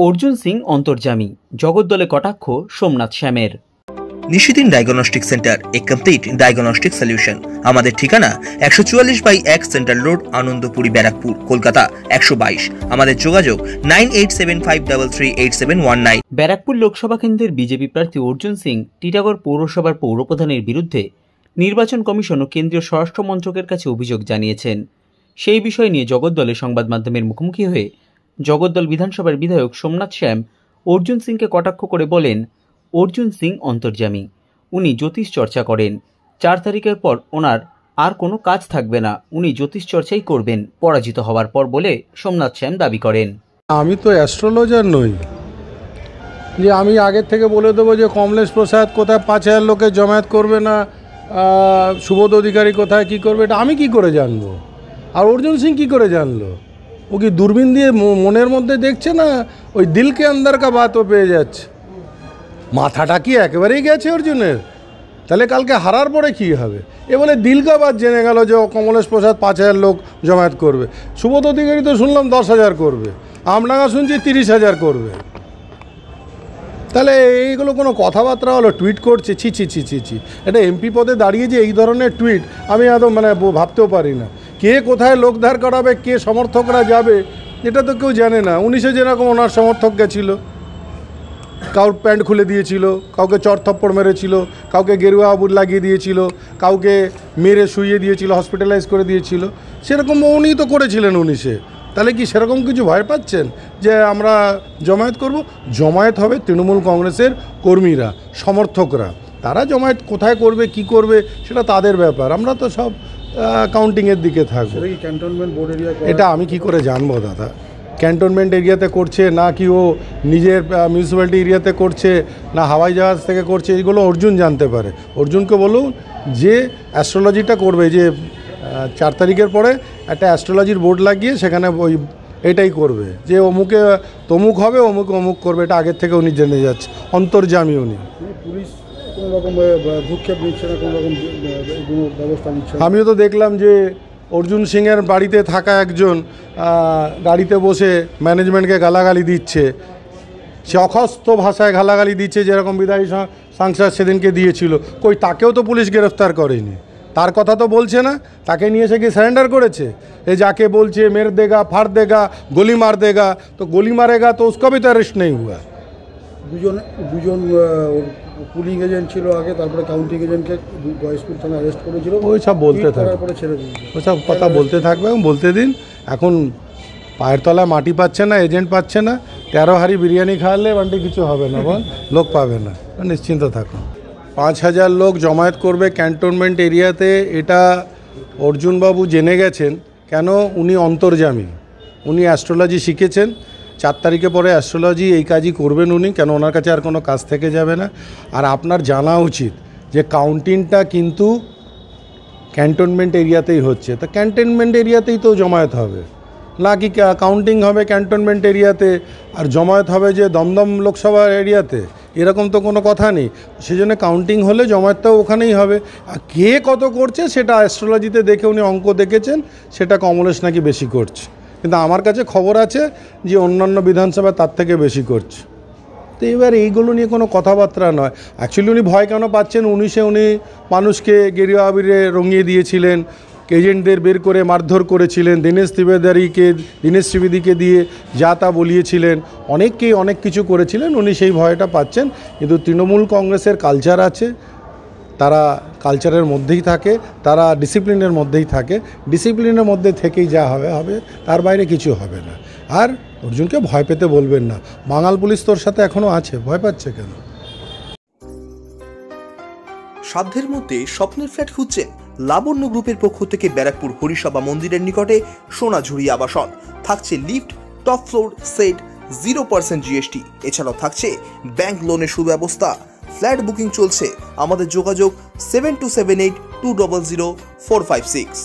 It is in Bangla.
অর্জুন সিং অন্তর্যামী, জগদ্দলে কটাক্ষ সোমনাথ শ্যামের। নিশিদিন ডায়াগনস্টিক সেন্টার, এ কমপ্লিট ডায়াগনস্টিক সলিউশন। আমাদের ঠিকানা 144/1 সেন্ট্রাল রোড, আনন্দপুরি, ব্যারাকপুর, কলকাতা 122। আমাদের যোগাযোগ 9875338719। ব্যারাকপুর লোকসভা কেন্দ্রের বিজেপি প্রার্থী অর্জুন সিং টিটাগড় পৌরসভার পৌরপ্রধানের বিরুদ্ধে নির্বাচন কমিশন ও কেন্দ্রীয় স্বরাষ্ট্র মন্ত্রকের কাছে অভিযোগ জানিয়েছেন। সেই বিষয় নিয়ে জগদ্দলে সংবাদ মাধ্যমের মুখোমুখি হয়ে জগদ্দল বিধানসভার বিধায়ক সোমনাথ শ্যাম অর্জুন সিংকে কটাক্ষ করে বলেন, অর্জুন সিং অন্তর্যামী, উনি জ্যোতিষ চর্চা করেন। 4 তারিখের পর ওনার আর কোনো কাজ থাকবে না, উনি জ্যোতিষ চর্চাই করবেন পরাজিত হওয়ার পর বলে সোমনাথ শ্যাম দাবি করেন। আমি তো অ্যাস্ট্রোলজার নই যে আমি আগের থেকে বলে দেবো যে কমলেশ প্রসাদ কোথায় 5000 লোকের জমায়েত করবে না, সুবোধ অধিকারী কোথায় কি করবে, এটা আমি কি করে জানবো? আর অর্জুন সিং কি করে জানলো? ও কি দূরবীন দিয়ে মনের মধ্যে দেখছে না ওই দিলকে আন্দার কা বাতও পেয়ে যাচ্ছে? মাথাটা কি একেবারেই গেছে অর্জুনের? তাহলে কালকে হারার পরে কী হবে? এ বলে দিলকা বাদ জেনে গেল যে কমলেশ প্রসাদ 5000 লোক জমায়েত করবে। সুবোধ অধিকারী তো শুনলাম 10,000 করবে, আমডাঙ্গা শুনছি 30,000 করবে। তাহলে এইগুলো কোনো কথাবার্তা হলো? টুইট করছে, ছি ছি ছি ছি ছি। এটা এমপি পদে দাঁড়িয়ে যে এই ধরনের টুইট আমি একদম ভাবতেও পারি না। কে কোথায় লোক ধার করাবে, কে সমর্থকরা যাবে, এটা তো কেউ জানে না। 19-এ যেরকম ওনার সমর্থক গেছিলো, কাউর প্যান্ট খুলে দিয়েছিল, কাউকে চর থপ্পড় মেরেছিল, কাউকে গেরুয়া আবুর লাগিয়ে দিয়েছিল, কাউকে মেরে শুইয়ে দিয়েছিল, হসপিটালাইজ করে দিয়েছিল, সেরকম উনি তো করেছিলেন 19-এ। তাহলে কি সেরকম কিছু ভয় পাচ্ছেন যে আমরা জমায়েত করব? জমায়েত হবে তৃণমূল কংগ্রেসের কর্মীরা, সমর্থকরা। তারা জমায়েত কোথায় করবে, কি করবে, সেটা তাদের ব্যাপার। আমরা তো সব কাউন্টিংয়ের দিকে থাকবো। ক্যান্টনমেন্ট বোর্ড এরিয়া এটা আমি কি করে জানবো দাদা? ক্যান্টনমেন্ট এরিয়াতে করছে না কি ও নিজের মিউনিসিপ্যালিটি এরিয়াতে করছে না হাওয়াই জাহাজ থেকে করছে, এগুলো অর্জুন জানতে পারে। অর্জুনকে বলুন যে অ্যাস্ট্রোলজিটা করবে, যে 4 তারিখের পরে একটা অ্যাস্ট্রোলজির বোর্ড লাগিয়ে সেখানে ওই এটাই করবে যে অমুকে তমুক হবে, অমুকে অমুক করবে। এটা আগের থেকে উনি জেনে যাচ্ছে, অন্তর্যামী উনি। পুলিশ কোনো রকম ভূক্ষেপ নিচ্ছে না, কোনো রকম ব্যবস্থা নিচ্ছে? আমিও তো দেখলাম যে অর্জুন সিংয়ের বাড়িতে থাকা একজন গাড়িতে বসে ম্যানেজমেন্টকে গালাগালি দিচ্ছে। সে অখস্ত ভাষায় গালাগালি দিচ্ছে, যেরকম বিদায়ী সাংসদ সেদিনকে দিয়েছিল। কই, তাকেও তো পুলিশ গ্রেফতার করেনি, তার কথা তো বলছে না। তাকে নিয়ে এসে কি সারেন্ডার করেছে? এ যাকে বলছে মের দেগা, ফাড় দেগা, গলি মার দেগা, তো গলি মারেগা তো उसका भी तो अरेस्ट नहीं हुआ। দুজন পুলিং এজেন্ট ছিল আগে, তারপরে কাউন্টিং এজেন্টকে গয়েশপুর থানা অ্যারেস্ট করেছিল। ওই সব বলতে থাকবে, ওই সব কথা বলতে থাকবে, বলতে দিন। এখন পায়ের তলায় মাটি পাচ্ছে না, এজেন্ট পাচ্ছে না। 13 হাঁড়ি বিরিয়ানি খাওয়ালে বান্টি কিছু হবে না, বল, লোক পাবে না, নিশ্চিন্ত থাকুন। 5000 লোক জমায়েত করবে ক্যান্টনমেন্ট এরিয়াতে, এটা অর্জুনবাবু জেনে গেছেন। কেন? উনি অন্তর্যামী, উনি অ্যাস্ট্রোলজি শিখেছেন। 4 তারিখে পরে অ্যাস্ট্রোলজি এই কাজই করবেন উনি, কেন ওনার কাছে আর কোনো কাজ থেকে যাবে না। আর আপনার জানা উচিত যে কাউন্টিংটা কিন্তু ক্যান্টনমেন্ট এরিয়াতেই হচ্ছে, তো ক্যান্টনমেন্ট এরিয়াতেই তো জমায়েত হবে, না কি কাউন্টিং হবে ক্যান্টনমেন্ট এরিয়াতে আর জমায়েত হবে যে দমদম লোকসভা এরিয়াতে? এরকম তো কোনো কথা নেই। সেই জন্য কাউন্টিং হলে জমায়েতটাও ওখানেই হবে। আর কে কত করছে সেটা অ্যাস্ট্রোলজিতে দেখে উনি অঙ্ক দেখেছেন, সেটা কমলেশ নাকি বেশি করছে। কিন্তু আমার কাছে খবর আছে যে অন্যান্য বিধানসভা তার থেকে বেশি করছে। তো এবার এইগুলো নিয়ে কোনো কথাবার্তা নয়। অ্যাকচুয়ালি উনি ভয় কেন পাচ্ছেন? 19-এ উনি মানুষকে গেরুয়া আবিরে রঙিয়ে দিয়েছিলেন, এজেন্টদের বের করে মারধর করেছিলেন, দীনেশ ত্রিবেদীকে দিয়ে যা তা বলিয়েছিলেন, অনেককেই অনেক কিছু করেছিলেন। উনি সেই ভয়টা পাচ্ছেন। কিন্তু তৃণমূল কংগ্রেসের কালচার আছে, তারা কালচারের মধ্যেই থাকে, তারা ডিসিপ্লিনের মধ্যেই থাকে। ডিসিপ্লিনের মধ্যে থেকেই যা হবে হবে, তার বাইরে কিছু হবে না। আর অর্জুনকে ভয় পেতে বলবেন না। বাঙাল পুলিশ তোর সাথে এখনও আছে, ভয় পাচ্ছে কেন? সাধ্যের মধ্যে স্বপ্নের ফ্ল্যাট খুঁজছেন? লাবণ্য গ্রুপের পক্ষ থেকে ব্যারাকপুর হরিসভা মন্দিরের নিকটে সোনাঝুরি আবাসন। থাকছে lift, top floor, set, 0% GST। এছাড়াও থাকছে ব্যাংক লোনের সুব্যবস্থা। ফ্ল্যাট বুকিং চলছে। আমাদের যোগাযোগ 7278200456।